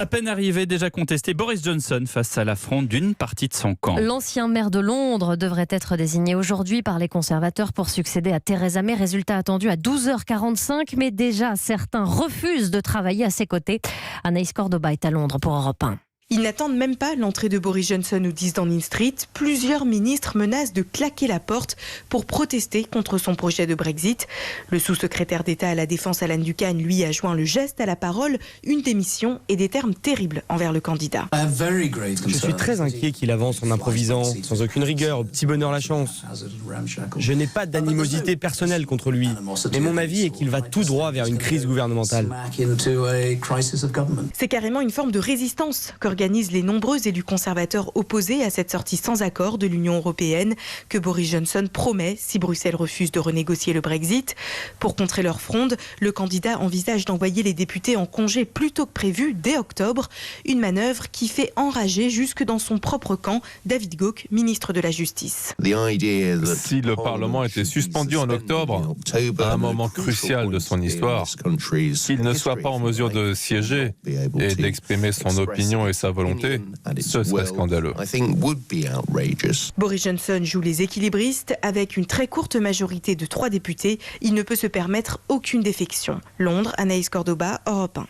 À peine arrivé, déjà contesté, Boris Johnson face à l'affront d'une partie de son camp. L'ancien maire de Londres devrait être désigné aujourd'hui par les conservateurs pour succéder à Theresa May. Résultat attendu à 12h45, mais déjà certains refusent de travailler à ses côtés. Anaïs Cordoba est à Londres pour Europe 1. Ils n'attendent même pas l'entrée de Boris Johnson au 10 Downing Street. Plusieurs ministres menacent de claquer la porte pour protester contre son projet de Brexit. Le sous-secrétaire d'État à la Défense, Alan Ducan, lui, a joint le geste à la parole, une démission et des termes terribles envers le candidat. Je suis très inquiet qu'il avance en improvisant, sans aucune rigueur, au petit bonheur la chance. Je n'ai pas d'animosité personnelle contre lui, mais mon avis est qu'il va tout droit vers une crise gouvernementale. C'est carrément une forme de résistance qu'organisent les nombreux élus conservateurs opposés à cette sortie sans accord de l'Union européenne que Boris Johnson promet si Bruxelles refuse de renégocier le Brexit. Pour contrer leur fronde, le candidat envisage d'envoyer les députés en congé plus tôt que prévu dès octobre. Une manœuvre qui fait enrager jusque dans son propre camp David Gauke, ministre de la Justice. Si le Parlement était suspendu en octobre, à un moment crucial de son histoire, qu'il ne soit pas en mesure de siéger et d'exprimer son opinion et sa volonté, ce serait scandaleux. Boris Johnson joue les équilibristes. Avec une très courte majorité de 3 députés, il ne peut se permettre aucune défection. Londres, Anaïs Cordoba, Europe 1.